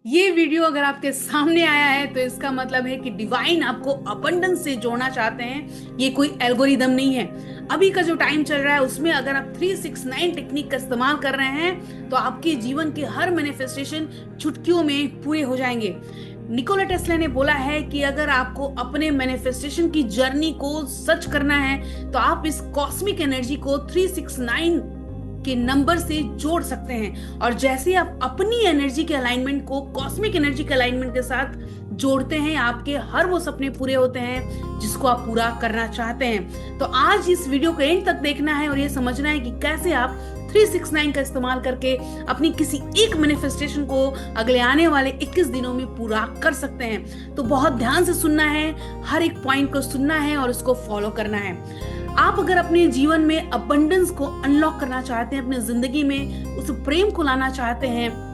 ये वीडियो अगर आपके सामने आया है तो इसका मतलब है कि डिवाइन आपको अबंडेंस से जोड़ना चाहते हैं। ये कोई एल्गोरिदम नहीं है। अभी का जो टाइम चल रहा है उसमें अगर आप 369 टेक्निक का इस्तेमाल कर रहे हैं तो आपके जीवन के हर मैनिफेस्टेशन चुटकियों में पूरे हो जाएंगे। निकोला टेस्ला ने बोला है कि अगर आपको अपने मैनिफेस्टेशन की जर्नी को सच करना है तो आप इस कॉस्मिक एनर्जी को 369 के नंबर से जोड़ सकते हैं। और जैसे ही आप अपनी एनर्जी के अलाइनमेंट को कॉस्मिक एनर्जी के अलाइनमेंट के साथ जोड़ते हैं, आपके हर वो सपने पूरे होते हैं जिसको आप पूरा करना चाहते हैं। तो आज इस वीडियो को एंड तक देखना है और ये समझना है कि कैसे आप 369 का इस्तेमाल करके अपनी किसी एक मैनिफेस्टेशन को अगले आने वाले 21 दिनों में पूरा कर सकते हैं। तो बहुत ध्यान से सुनना है, हर एक पॉइंट को सुनना है और उसको फॉलो करना है। आप अगर अपने जीवन में अबंडेंस को अनलॉक करना चाहते हैं, अपनी जिंदगी में उस प्रेम को लाना चाहते हैं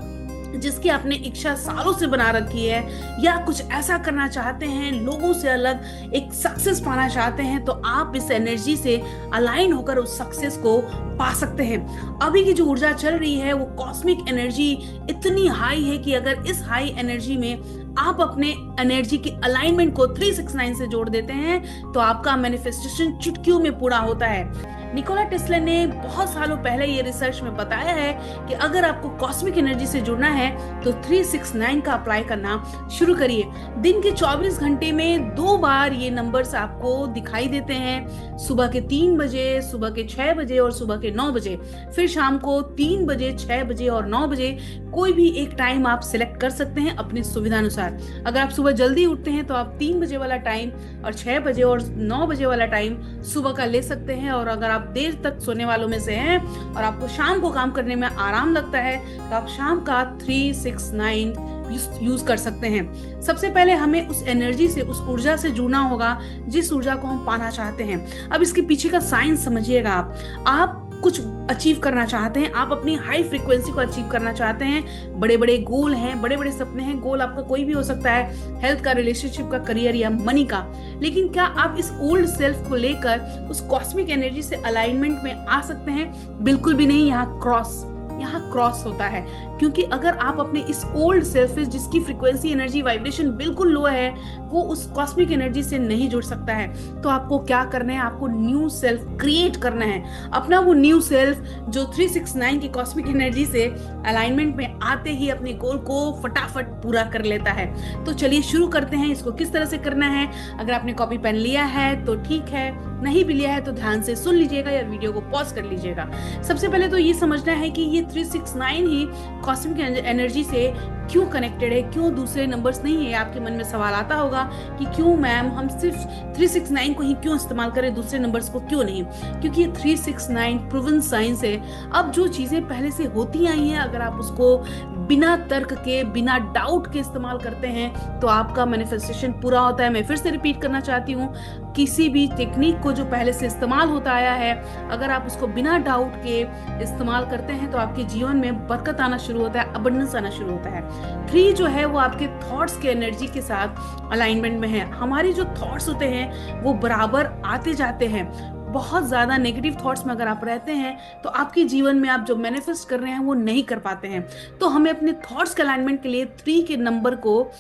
जिसकी आपने इच्छा सालों से बना रखी है, या कुछ ऐसा करना चाहते हैं, लोगों से अलग एक सक्सेस पाना चाहते हैं, तो आप इस एनर्जी से अलाइन होकर उस सक्सेस को पा सकते हैं। अभी की जो ऊर्जा चल रही है वो कॉस्मिक एनर्जी इतनी हाई है कि अगर इस हाई एनर्जी में आप अपने एनर्जी के अलाइनमेंट को 369 से जोड़ देते हैं तो आपका मैनिफेस्टेशन चुटकियों में पूरा होता है। निकोला टेस्ला ने बहुत सालों पहले ये रिसर्च में बताया है कि अगर आपको कॉस्मिक एनर्जी से जुड़ना है तो 369 का अप्लाई करना शुरू करिए। दिन के 24 घंटे में 2 बार ये नंबर्स आपको दिखाई देते हैं, सुबह के 3 बजे, सुबह के 6 बजे और सुबह के 9 बजे। फिर शाम को 3 बजे, 6 बजे और 9 बजे कोई भी एक टाइम आप सिलेक्ट कर सकते हैं अपनी सुविधा अनुसार। अगर आप सुबह जल्दी उठते हैं तो आप 3 बजे वाला टाइम और 6 बजे और 9 बजे वाला टाइम सुबह का ले सकते हैं। और अगर आप देर तक सोने वालों में से हैं और आपको शाम को काम करने में आराम लगता है तो आप शाम का 369 यूज कर सकते हैं। सबसे पहले हमें उस एनर्जी से, उस ऊर्जा से जुड़ना होगा जिस ऊर्जा को हम पाना चाहते हैं। अब इसके पीछे का साइंस समझिएगा। आप कुछ अचीव करना चाहते हैं, आप अपनी हाई फ्रीक्वेंसी को अचीव करना चाहते हैं, बड़े बड़े गोल हैं, बड़े बड़े सपने हैं। गोल आपका कोई भी हो सकता है, हेल्थ का, रिलेशनशिप का, करियर या मनी का। लेकिन क्या आप इस ओल्ड सेल्फ को लेकर उस कॉस्मिक एनर्जी से अलाइनमेंट में आ सकते हैं? बिल्कुल भी नहीं। यहाँ क्रॉस होता है, क्योंकि अगर आप अपने इस ओल्ड सेल्फ जिसकी फ्रीक्वेंसी, एनर्जी, वाइब्रेशन बिल्कुल लो है, वो उस कॉस्मिक एनर्जी से नहीं जुड़ सकता है। तो आपको क्या करना है? आपको न्यू सेल्फ क्रिएट करना है। अपना वो न्यू सेल्फ जो 369 की कॉस्मिक एनर्जी से अलाइनमेंट में आते ही अपने गोल को फटाफट पूरा कर लेता है। तो चलिए शुरू करते हैं। इसको किस तरह से करना है? अगर आपने कॉपी पेन लिया है तो ठीक है, नहीं भी लिया है तो ध्यान से सुन लीजिएगा या वीडियो को पॉज कर लीजिएगा। सबसे पहले तो ये समझना है कि ये 369 ही कॉस्मिक एनर्जी से क्यों कनेक्टेड है, क्यों दूसरे नंबर्स नहीं है। आपके मन में सवाल आता होगा कि क्यों मैम हम सिर्फ 369 को ही क्यों इस्तेमाल करें, दूसरे नंबर्स को क्यों नहीं? क्योंकि ये 369 प्रूवन साइंस है। अब जो चीजें पहले से होती आई हैं, अगर आप उसको बिना तर्क के, बिना डाउट के इस्तेमाल करते हैं तो आपका मैनिफेस्टेशन पूरा होता है। मैं फिर से रिपीट करना चाहती हूँ, किसी भी टेक्निक को जो पहले से इस्तेमाल होता आया है, अगर आप उसको बिना डाउट के इस्तेमाल करते हैं तो आपके जीवन में बरकत आना शुरू होता है, अबंडेंस आना शुरू होता है। 3 जो है वो आपके थॉट्स के एनर्जी के साथ अलाइनमेंट में है। हमारे जो थॉट्स होते हैं वो बराबर आते जाते हैं। बहुत ज्यादा नेगेटिव थॉट्स में अगर आप रहते हैं तो आपके जीवन में आप जो मैनिफेस्ट कर रहे हैं वो नहीं कर पाते हैं। तो हमें अपने थॉट्स के अलाइनमेंट के लिए 3 के नंबर को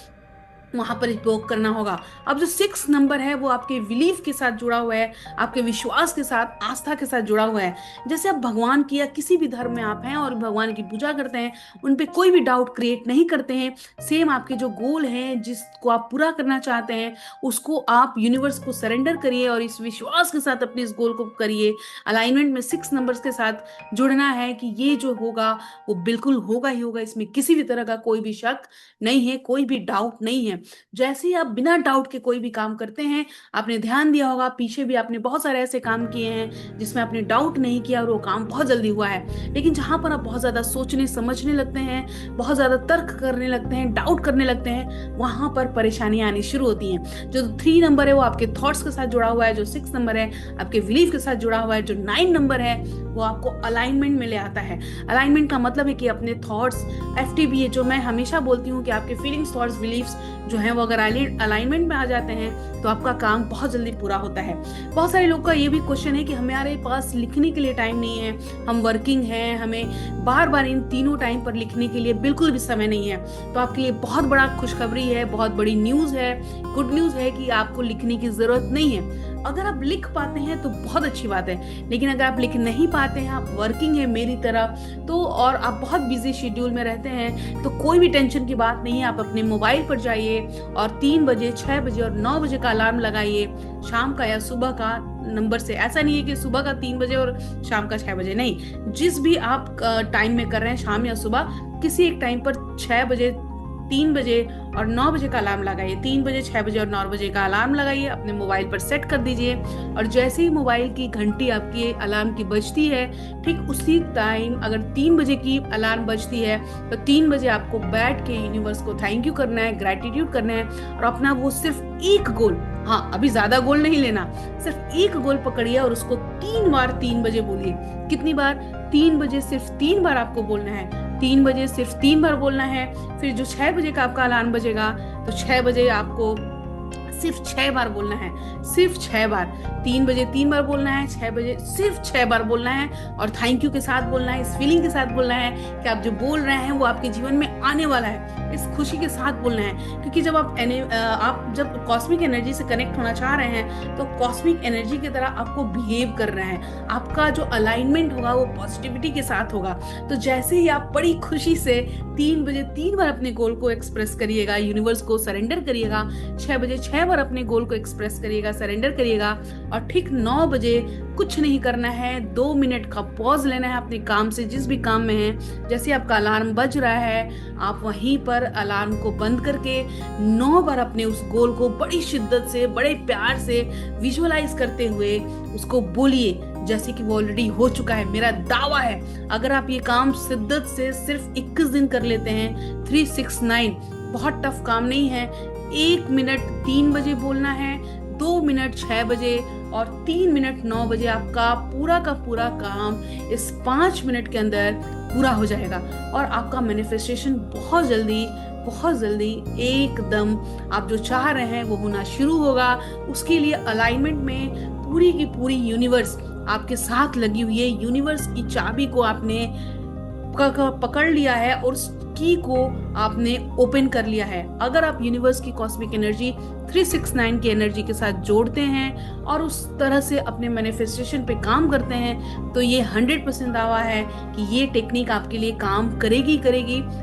वहां पर उपयोग करना होगा। अब जो 6 नंबर है वो आपके बिलीफ के साथ जुड़ा हुआ है, आपके विश्वास के साथ, आस्था के साथ जुड़ा हुआ है। जैसे आप भगवान की या किसी भी धर्म में आप हैं और भगवान की पूजा करते हैं, उन पे कोई भी डाउट क्रिएट नहीं करते हैं। सेम आपके जो गोल हैं, जिसको आप पूरा करना चाहते हैं, उसको आप यूनिवर्स को सरेंडर करिए और इस विश्वास के साथ अपने इस गोल को करिए। अलाइनमेंट में 6 नंबर्स के साथ जुड़ना है कि ये जो होगा वो बिल्कुल होगा ही होगा, इसमें किसी भी तरह का कोई भी शक नहीं है, कोई भी डाउट नहीं है। जैसे ही आप बिना डाउट के कोई भी काम करते हैं, आपने ध्यान दिया होगा पीछे भी आपने बहुत सारे ऐसे काम किए हैं जिसमें आपने डाउट नहीं किया और वो काम बहुत जल्दी हुआ है। लेकिन जहां पर आप बहुत ज्यादा सोचने समझने लगते हैं, बहुत ज्यादा तर्क करने लगते हैं, डाउट करने लगते हैं, वहां पर परेशानियां आनी शुरू होती हैं। जो 3 नंबर है वो आपके थॉट्स के साथ जुड़ा हुआ है, जो 6 नंबर है आपके बिलीफ के साथ जुड़ा हुआ है, जो 9 नंबर है वो आपको अलाइनमेंट में ले आता है। अलाइनमेंट का मतलब है कि अपने थॉट्स, FTBA जो मैं हमेशा बोलती हूँ कि आपके फीलिंग्स, थॉट्स, बिलीफ्स जो है वो अगर अलाइनमेंट में आ जाते हैं तो आपका काम बहुत जल्दी पूरा होता है। बहुत सारे लोग का ये भी क्वेश्चन है कि हमारे पास लिखने के लिए टाइम नहीं है, हम वर्किंग हैं, हमें बार बार इन तीनों टाइम पर लिखने के लिए बिल्कुल भी समय नहीं है। तो आपके लिए बहुत बड़ा खुशखबरी है, बहुत बड़ी न्यूज़ है, गुड न्यूज़ है कि आपको लिखने की ज़रूरत नहीं है। अगर आप लिख पाते हैं तो बहुत अच्छी बात है, लेकिन अगर आप लिख नहीं पाते हैं, आप वर्किंग है मेरी तरह तो, और आप बहुत बिजी शेड्यूल में रहते हैं, तो कोई भी टेंशन की बात नहीं है। आप अपने मोबाइल पर जाइए और 3 बजे, 6 बजे और 9 बजे का अलार्म लगाइए, शाम का या सुबह का नंबर से। ऐसा नहीं है कि सुबह का 3 बजे और शाम का 6 बजे, नहीं, जिस भी आप टाइम में कर रहे हैं, शाम या सुबह, किसी एक टाइम पर 6 बजे, 3 बजे और 9 बजे का अलार्म लगाइए। 3 बजे, 6 बजे और 9 बजे का अलार्म लगाइए, अपने मोबाइल पर सेट कर दीजिए, और जैसे ही मोबाइल की घंटी आपकी अलार्म की बजती है, ठीक उसी टाइम अगर 3 बजे की अलार्म बजती है तो 3 बजे आपको बैठ के यूनिवर्स को थैंक यू करना है, ग्रेटिट्यूड करना है, और अपना वो सिर्फ एक गोल, हाँ अभी ज्यादा गोल नहीं लेना, सिर्फ एक गोल पकड़िए और उसको 3 बार 3 बजे बोलिए। कितनी बार? 3 बजे सिर्फ 3 बार आपको बोलना है। 3 बजे सिर्फ 3 बार बोलना है। फिर जो 6 बजे का आपका अलार्म बजेगा तो 6 बजे आपको सिर्फ 6 बार बोलना है, सिर्फ 6 बार। 3 बजे 3 बार बोलना है, 6 बजे सिर्फ 6 बार बोलना है, और थैंक यू के साथ बोलना है, इस फीलिंग के साथ बोलना है कि आप जो बोल रहे हैं वो आपके जीवन में आने वाला है, इस खुशी के साथ बोलना है। क्योंकि जब आप जब कॉस्मिक एनर्जी से कनेक्ट होना चाह रहे हैं तो कॉस्मिक एनर्जी की तरह आपको बिहेव कर रहे हैं। आपका जो अलाइनमेंट होगा वो पॉजिटिविटी के साथ होगा। तो जैसे ही आप बड़ी खुशी से 3 बजे 3 बार अपने गोल को एक्सप्रेस करिएगा, यूनिवर्स को सरेंडर करिएगा, 6 बजे 6 बार अपने गोल को एक्सप्रेस करिएगा, सरेंडर करिएगा, और ठीक 9 बजे कुछ नहीं करना है, 2 मिनट का पॉज लेना है अपने काम से, जिस भी काम में है। जैसे आपका अलार्म बज रहा है, आप वहीं पर अलार्म को बंद करके 9 बार अपने उस गोल को बड़ी शिद्दत से, बड़े प्यार से विजुअलाइज करते हुए उसको बोलिए जैसे कि वो ऑलरेडी हो चुका है। मेरा दावा है अगर आप ये काम शिद्दत से सिर्फ 21 दिन कर लेते हैं, 369, बहुत टफ काम नहीं है। 1 मिनट 3 बजे बोलना है, 2 मिनट 6 बजे और 3 मिनट 9 बजे, आपका पूरा का पूरा काम इस 5 मिनट के अंदर पूरा हो जाएगा, और आपका मैनिफेस्टेशन बहुत जल्दी एकदम आप जो चाह रहे हैं वो होना शुरू होगा। उसके लिए अलाइनमेंट में पूरी की पूरी यूनिवर्स आपके साथ लगी हुई है। यूनिवर्स की चाबी को आपने पकड़ लिया है और उस की को आपने ओपन कर लिया है। अगर आप यूनिवर्स की कॉस्मिक एनर्जी 369 की एनर्जी के साथ जोड़ते हैं और उस तरह से अपने मैनिफेस्टेशन पे काम करते हैं तो ये 100% दावा है कि ये टेक्निक आपके लिए काम करेगी।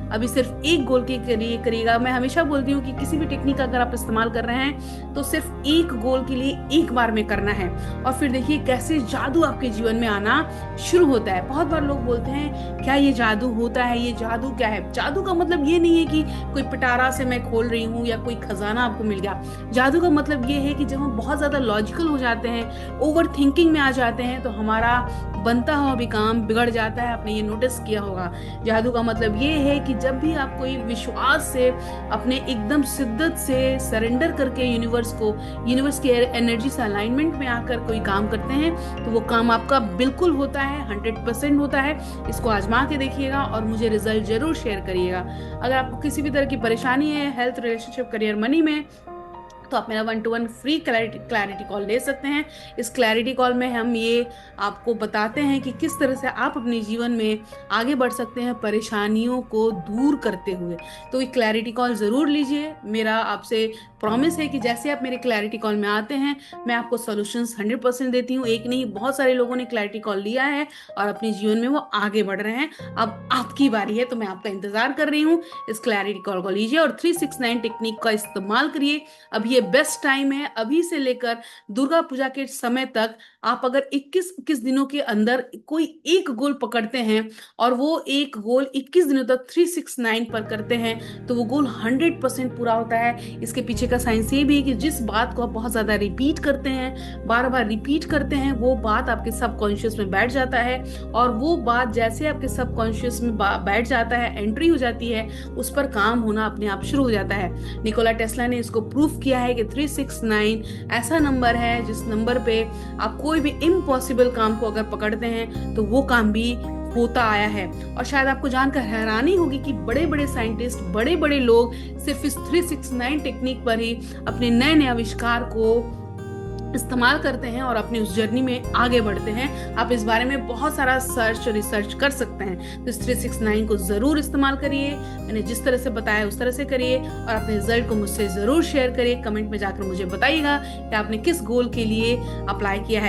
अभी सिर्फ एक गोल के लिए करिएगा। मैं हमेशा बोलती हूँ कि किसी भी टेक्निक अगर आप इस्तेमाल कर रहे हैं तो सिर्फ एक गोल के लिए एक बार में करना है, और फिर देखिए कैसे जादू आपके जीवन में आना शुरू होता है। बहुत बार लोग बोलते हैं क्या ये जादू होता है, ये जादू क्या है? जादू का मतलब ये नहीं है कि कोई पिटारा से मैं खोल रही हूँ या कोई खजाना आपको मिल गया। जादू का मतलब ये है कि जब हम बहुत ज्यादा लॉजिकल हो जाते हैं, ओवर थिंकिंग में आ जाते हैं, तो हमारा बनता हुआ भी काम बिगड़ जाता है। आपने ये नोटिस किया होगा। जादू का मतलब ये है कि जब भी आप कोई विश्वास से, अपने एकदम शिद्दत से सरेंडर करके यूनिवर्स की एनर्जी से अलाइनमेंट में आकर कोई काम करते हैं तो वो काम आपका बिल्कुल होता है, 100% होता है। इसको आजमा के देखिएगा और मुझे रिजल्ट जरूर शेयर करिएगा। अगर आपको किसी भी तरह की परेशानी है हेल्थ, रिलेशनशिप, करियर, मनी में, तो आप मेरा 1-to-1 फ्री क्लैरिटी कॉल ले सकते हैं। इस क्लैरिटी कॉल में हम ये आपको बताते हैं कि किस तरह से आप अपने जीवन में आगे बढ़ सकते हैं परेशानियों को दूर करते हुए। तो ये क्लैरिटी कॉल ज़रूर लीजिए। मेरा आपसे प्रॉमिस है कि जैसे आप मेरे क्लैरिटी कॉल में आते हैं मैं आपको सॉल्यूशंस 100% देती हूँ। एक नहीं, बहुत सारे लोगों ने क्लैरिटी कॉल लिया है और अपने जीवन में वो आगे बढ़ रहे हैं। अब आपकी बारी है, तो मैं आपका इंतजार कर रही हूँ। इस क्लैरिटी कॉल को लीजिए और 369 टेक्निक का इस्तेमाल करिए। अब ये बेस्ट टाइम है। अभी से लेकर दुर्गा पूजा के समय तक आप अगर 21 दिनों के अंदर कोई एक गोल पकड़ते हैं और वो एक गोल 21 दिनों तक 369 पर करते हैं तो वो गोल 100% पूरा होता है। इसके पीछे का साइंस ये भी है कि जिस बात को आप बहुत ज्यादा रिपीट करते हैं, बार बार रिपीट करते हैं, वो बात आपके सबकॉन्शियस में बैठ जाता है, और वो बात जैसे आपके सबकॉन्शियस में बैठ जाता है, एंट्री हो जाती है, उस पर काम होना अपने आप शुरू हो जाता है। निकोला टेस्ला ने इसको प्रूफ किया है कि 369 ऐसा नंबर है जिस नंबर पे आप कोई भी इम्पॉसिबल काम को अगर पकड़ते हैं तो वो काम भी होता आया है। और शायद आपको जानकर हैरानी होगी कि बड़े बड़े साइंटिस्ट, बड़े बड़े लोग सिर्फ इस 369 टेक्निक पर ही अपने नए नए आविष्कार को इस्तेमाल करते हैं और अपनी उस जर्नी में आगे बढ़ते हैं। आप इस बारे में बहुत सारा सर्च और रिसर्च कर सकते हैं। तो इस 369 को जरूर इस्तेमाल करिए, मैंने जिस तरह से बताया उस तरह से करिए, और अपने रिजल्ट को मुझसे जरूर शेयर करिए। कमेंट में जाकर मुझे बताइएगा कि आपने किस गोल के लिए अप्लाई किया है।